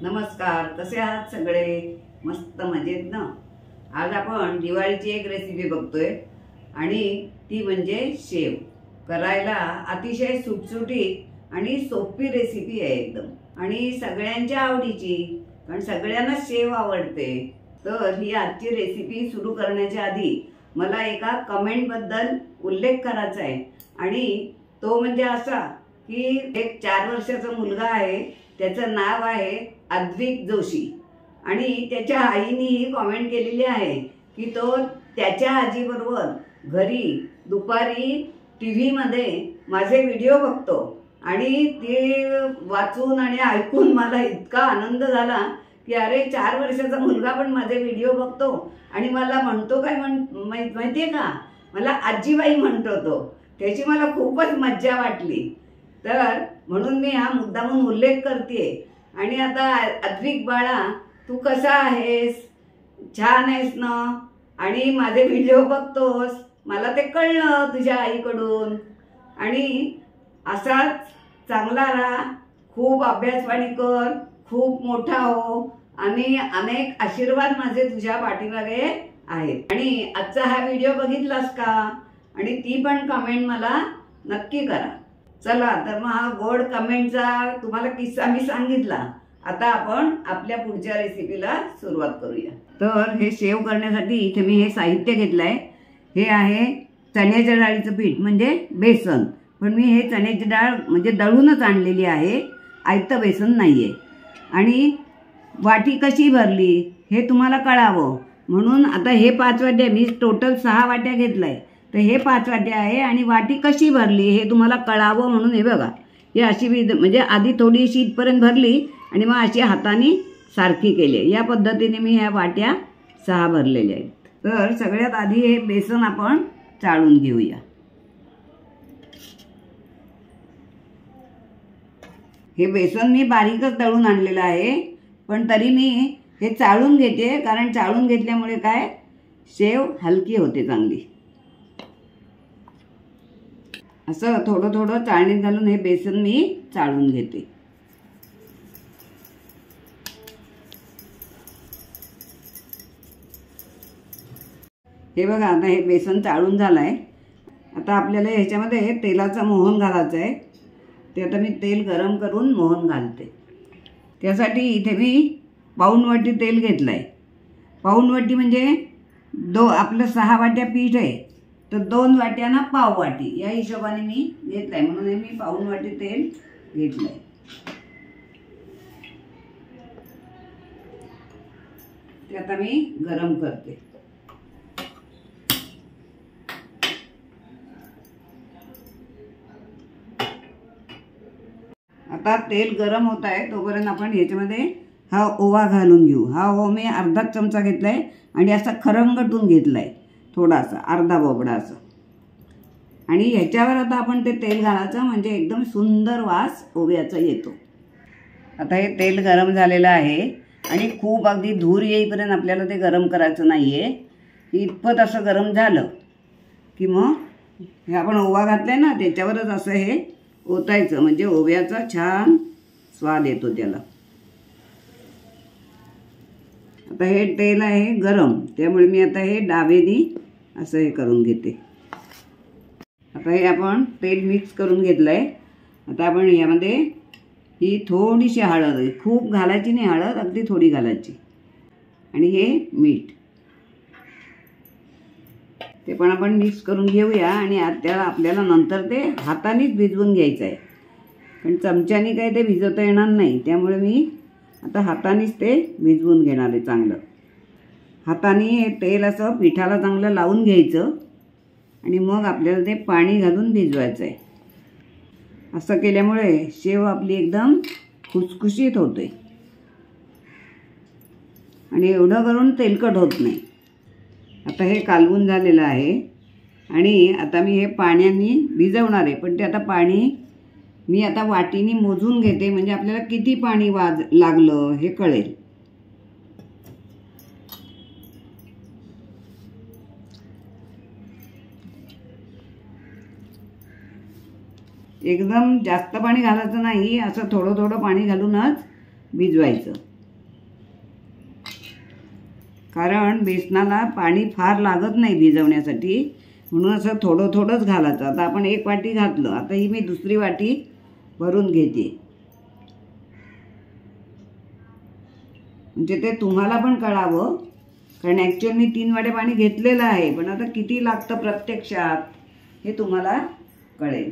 नमस्कार, कसे आहात सगळे? मस्त मजेत ना? आज आपण दिवाळीची एक रेसिपी बघतोय आणि ती म्हणजे शेव. करायला अतिशय सुटसुटीत आणि सोपी रेसिपी आहे एकदम, आणि सगळ्यांच्या आवडीची, कारण सगळ्यांना शेव आवडते. तर ही आजची रेसिपी सुरू करण्याच्या आधी मला एका कमेंट बद्दल उल्लेख करायचा आहे, आणि तो म्हणजे असा की एक 4 वर्षाचा मुलगा आहे, त्याचं नाव आहे अद्विक जोशी, आणि त्याच्या आईने ही कमेंट केलेली आहे की तो त्याच्या आजीबरोबर घरी दुपारी टीव्ही मध्ये माझे व्हिडिओ बघतो, आणि ते वाचून आणि ऐकून मला इतका आनंद झाला की अरे 4 वर्षाचा मुलगा पण माझे व्हिडिओ बघतो आणि मला म्हणतो काय माहितीये का, मला आजीबाई म्हणतो तो. त्याची मला खूपच मज्जा वाटली. तर म्हणून मी हा मुद्दामून उल्लेख करते. आणि आता अद्विक बाळा, तू कसा आहेस? छान आहेस ना? आणि माझे व्हिडिओ बघतोस, मला ते कळलं तुझ्या आईकडून. आणि असाच चांगला राहा, खूप अभ्यासवाणी कर, खूप मोठा हो, आणि अनेक आशीर्वाद माझे तुझ्या पाठीमागे आहेत. आणि आजचा हा व्हिडिओ बघितलास का? आणि ती पण कमेंट मला नक्की करा. चला, तर मग हा गोड कमेंटचा तुम्हाला किस्सा मी सांगितला. आता आपण आपल्या पुढच्या रेसिपीला सुरुवात करूया. तर हे शेव करण्यासाठी इथे मी हे साहित्य घेतलंय. हे आहे चण्याच्या डाळीचं पीठ म्हणजे बेसन, पण मी हे चण्याची डाळ म्हणजे दळूनच आणलेली आहे, आयतं बेसन नाहीये. आणि वाटी कशी भरली हे तुम्हाला कळावं म्हणून आता हे 5 वाट्या, मी टोटल 6 वाट्या घेतलंय, तर हे 5 वाट्या आहे. आणि वाटी कशी भरली हे तुम्हाला कळावं म्हणून हे बघा, हे अशी म्हणजे आधी थोडीशी इथपर्यंत भरली आणि मग अशी हाताने सारखी केली. या पद्धतीने मी ह्या वाट्या 6 भरलेल्या आहेत. तर सगळ्यात आधी हे बेसन आपण चाळून घेऊया. हे बेसन मी बारीकच दळून आणलेलं आहे, पण तरी मी हे चाळून घेते, कारण चाळून घेतल्यामुळे काय, शेव हलकी होते चांगली. असं थोडं थोडं चाळणीत घालून हे बेसन मी चाळून घेते. हे बघा, आता हे बेसन चाळून झालंय. आता आपल्याला ह्याच्यामध्ये तेलाचं मोहन घालायचं आहे. ते आता मी तेल गरम करून मोहन घालते. त्यासाठी इथे मी पाऊण वाटी तेल घेतलंय. पाऊण वाटी म्हणजे आपलं 6 वाट्या पीठ आहे, तर 2 वाट्यांना पाव वाटी या हिशोबाने मी घेतलंय, म्हणून मी पाऊण वाटी तेल घेतलंय. ते आता मी गरम करते. आता तेल गरम होत आहे, तोपर्यंत आपण ह्याच्यामध्ये हा ओवा घालून घेऊ. हा ओवा मी अर्धा चमचा घेतलाय आणि असा खरंगटून घेतलाय, थोडासा अर्धा बोबडा असं. आणि ह्याच्यावर आता आपण ते तेल घालायचं, म्हणजे एकदम सुंदर वास ओव्याचा येतो. आता हे तेल गरम झालेलं आहे, आणि खूप अगदी धूर येईपर्यंत आपल्याला ते गरम करायचं नाहीये. इतपत असं गरम झालं की मग हे आपण ओवा घातलाय ना, त्याच्यावरच असं हे ओतायचं, म्हणजे ओव्याचा छान स्वाद येतो त्याला. आता हे तेल आहे गरम, त्यामुळे मी आता हे डावेनी असं हे करून घेते. आता हे आपण तेल मिक्स करून घेतलंय. आता आपण यामध्ये ही थोडीशी हळद आहे, खूप घालायची नाही हळद, अगदी थोडी घालायची. आणि हे मीठ, ते पण आपण मिक्स करून घेऊया. आणि त्याला आपल्याला नंतर ते हातानेच भिजवून घ्यायचं आहे, पण चमच्याने काही ते भिजवता येणार नाही, त्यामुळे मी आता हातानेच ते भिजवून घेणार आहे. चांगलं हाताने हे तेल असं पिठाला चांगलं लावून घ्यायचं, आणि मग आपल्याला ते पाणी घालून भिजवायचं आहे. असं केल्यामुळे शेव आपली एकदम खुसखुशीत होते, आणि एवढं करून तेलकट होत नाही. आता हे कालवून झालेलं आहे, आणि आता मी हे पाण्याने भिजवणार आहे. पण ते आता पाणी मी आता वाटीने मोजून घेते, म्हणजे आपल्याला किती पाणी लागलं हे कळेल. एकदम जास्त पाणी घालायचं नाही, असं थोडं थोडं पाणी घालूनच भिजवायचं. कारण बेसनाला पाणी फार लागत नाही भिजवण्यासाठी, म्हणून असं थोडं थोडंच घालायचं. आता आपण 1 वाटी घातलं, आता ही मी दुसरी वाटी भरून घेते, म्हणजे ते तुम्हाला पण कळावं. कारण ॲक्च्युअल मी 3 वाट्या पाणी घेतलेलं आहे, पण आता किती लागतं प्रत्यक्षात हे तुम्हाला कळेल.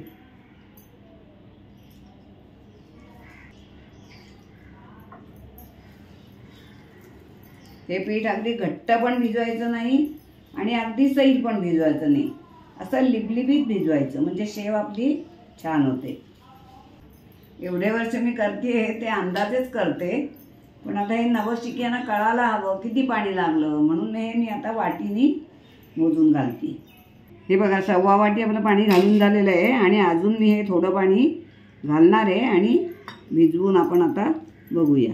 हे पीठ अगदी घट्ट पण भिजवायचं नाही आणि अगदी सैल पण भिजवायचं नाही, असं लिबलिबीत भिजवायचं, म्हणजे शेव आपली छान होते. एवढे वर्ष मी करते ते अंदाजेच करते, पण आता हे नवशिक्यांना कळायला हवं किती पाणी लागलं, म्हणून हे मी आता वाटीनी मोजून घालते. हे बघा 1.25 वाटी आपलं पाणी घालून झालेलं आहे आणि अजून मी हे थोडं पाणी घालणार आहे आणि भिजवून आपण आता बघूया.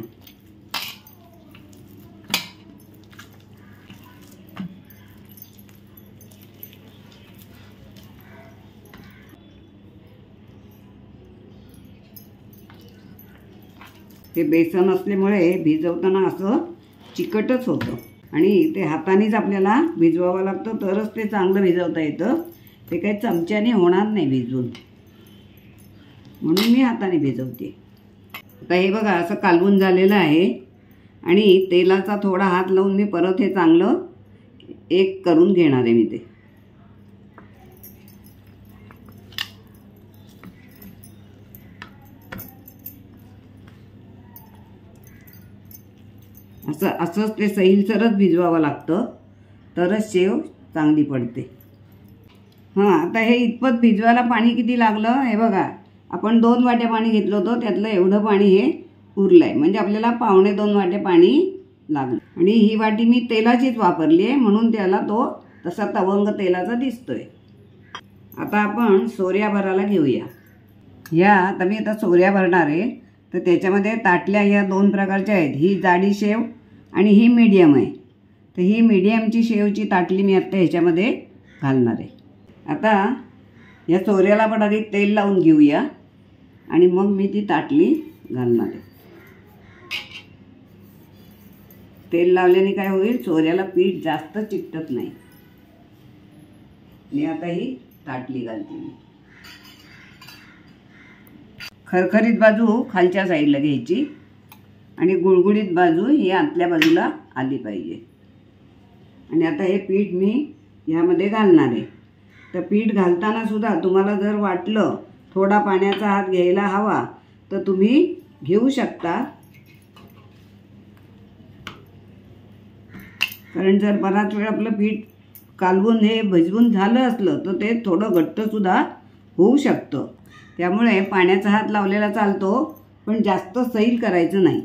हे बेसन असल्यामुळे भिजवताना असं चिकटच होतं आणि ते हातानेच आपल्याला भिजवावं लागतं, तरच ते चांगलं भिजवता येतं. ते काही चमच्याने होणार नाही भिजवून, म्हणून मी हाताने भिजवते. आता हे बघा असं कालवून झालेलं आहे आणि तेलाचा थोडा हात लावून मी परत हे चांगलं एक करून घेणार आहे मी. ते असंच ते सैलसरच भिजवावं लागतं, तरच शेव चांगली पडते. हां, आता हे इतपत भिजवायला पाणी किती लागलं हे बघा. आपण 2 वाट्या पाणी घेतलं होतं, त्यातलं एवढं पाणी हे उरलं आहे, म्हणजे आपल्याला 1.25 वाट्या पाणी लागलं. आणि ही वाटी मी तेलाचीच वापरली आहे, म्हणून त्याला तो तसा तवंग तेलाचा दिसतोय. आता आपण सोऱ्या भरायला घेऊया. आता मी आता सोऱ्या भरणार आहे, तर त्याच्यामध्ये ताटल्या या 2 प्रकारच्या आहेत. ही जाडी शेव आणि ही मीडियम आहे. तर ही मीडियमची शेवची ताटली मी आत्ता ह्याच्यामध्ये घालणार आहे. आता या सोऱ्याला पण आधी तेल लावून घेऊया आणि मग मी ती ताटली घालणार आहे. तेल लावल्याने काय होईल, सोऱ्याला पीठ जास्त चिकटत नाही. आणि आता ही ताटली घालते मी. खरखरीत बाजू खालच्या साईडला घ्यायची आणि गुळगुळीत बाजू ही आतल्या बाजूला आली पाहिजे. आणि आता हे पीठ मी ह्यामध्ये घालणार आहे. तर पीठ घालताना सुद्धा तुम्हाला जर वाटलं थोडा पाण्याचा हात घ्यायला हवा तर तुम्ही घेऊ शकता, कारण जर बराच वेळ आपलं पीठ कालवून हे भिजवून झालं असलं तर ते थोडं घट्टसुद्धा होऊ शकतं. त्यामुळे पाण्याचा हात लावलेला चालतो, पण जास्त सैल करायचं नाही.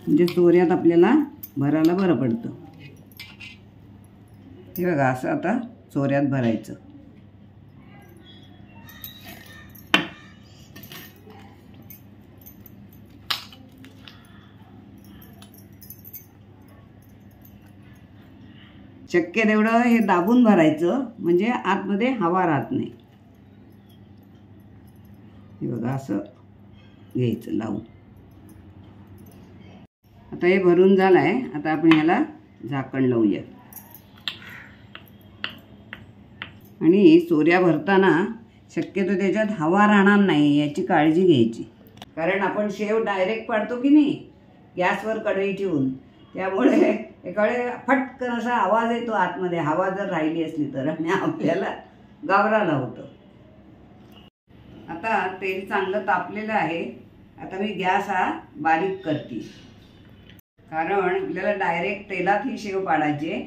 म्हणजे सोऱ्यात आपल्याला भरायला बरं पडतं. हे बघा असं आता सोऱ्यात भरायचं. शक्य तेवढं हे दाबून भरायचं, म्हणजे आतमध्ये हवा राहत नाही. हे बघा असं घ्यायचं लावून. आता हे भरून झालं आहे. आता आपण ह्याला झाकण लावूया. आणि सोऱ्या भरताना शक्यतो त्याच्यात हवा राहणार नाही याची काळजी घ्यायची, कारण आपण शेव डायरेक्ट पाडतो की नाही गॅसवर कढई ठेवून, त्यामुळे एकावेळे फटकन असा आवाज येतो आतमध्ये, हवा जर राहिली असली तर, आणि आपल्याला गावराला होतं. आता तेल चांगलं तापलेलं आहे. आता मी गॅस हा बारीक करते, कारण आपल्याला डायरेक्ट तेलात ही शेव पाडायची.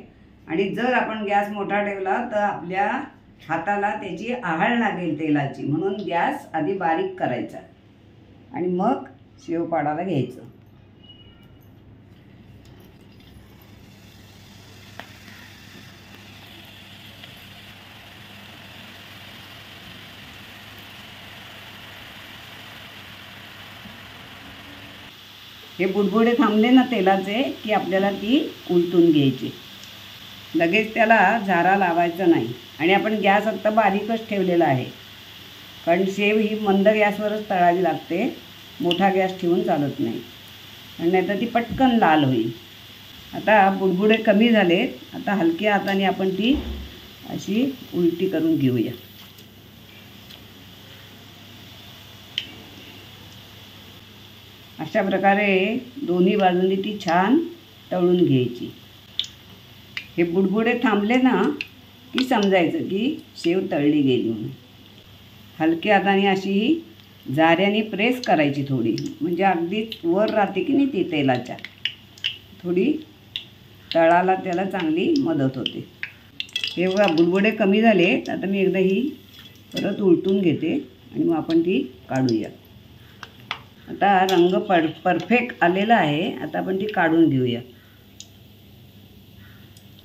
आणि जर आपण गॅस मोठा ठेवला तर आपल्या हाताला त्याची आहाळ लागेल तेलाची, म्हणून गॅस आधी बारीक करायचा आणि मग शेव पाडायला घ्यायचं. हे बुडबुडे थांबले ना तेलाचे की आपल्याला ती उलटून घ्यायची. लगेच त्याला झारा लावायचा नाही. आणि आपण गॅस आत्ता बारीकच ठेवलेला आहे, कारण शेव ही मंद गॅसवरच तळावी लागते. मोठा गॅस ठेवून चालत नाही, आणि नाहीतर ती पटकन लाल होईल. आता बुडबुडे कमी झालेत. आता हलक्या हाताने आपण ती अशी उलटी करून घेऊया. अशा प्रकारे दोन्ही बाजूंनी ती छान तळून घ्यायची. हे बुडबुडे थांबले ना की समजायचं की शेव तळली गेली म्हणून. हलक्या हाताने अशी झाऱ्याने प्रेस करायची थोडी, म्हणजे अगदीच वर राहते की नाही ती तेलाच्या, थोडी तळाला त्याला चांगली मदत होते. हे बघा बुडबुडे कमी झाले. आता मी एकदा ही परत उलटून घेते आणि मग आपण ती काढूया. आता रंग परफेक्ट आलेला आहे. आता आपण ती काढून घेऊया.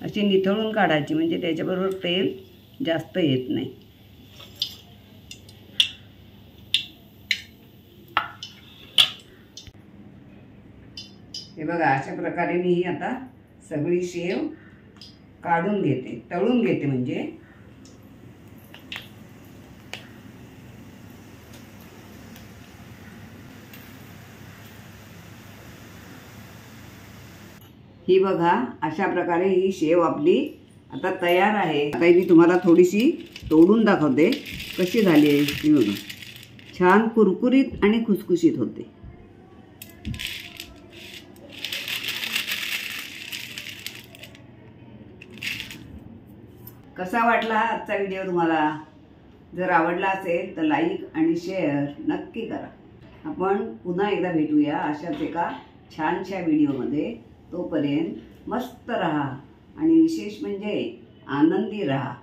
अशी निथळून काढायची, म्हणजे त्याच्याबरोबर तेल जास्त येत नाही. हे बघा अशा प्रकारे मी ही आता सगळी शेव काढून घेते, तळून घेते. म्हणजे ही बघा अशा प्रकारे ही शेव आपली आता तयार आहे. आता मी तुम्हाला थोडीशी तोडून दाखवते कशी झाली आहे. ही बघा छान कुरकुरीत आणि खुसखुशीत होते. कसा वाटला आजचा व्हिडिओ तुम्हाला? जर आवडला असेल तर लाईक आणि शेअर नक्की करा. आपण पुन्हा एकदा भेटूया अशाच एका छानशा व्हिडिओमध्ये. तोपर्यंत मस्त रहा आणि विशेष म्हणजे आनंदी रहा.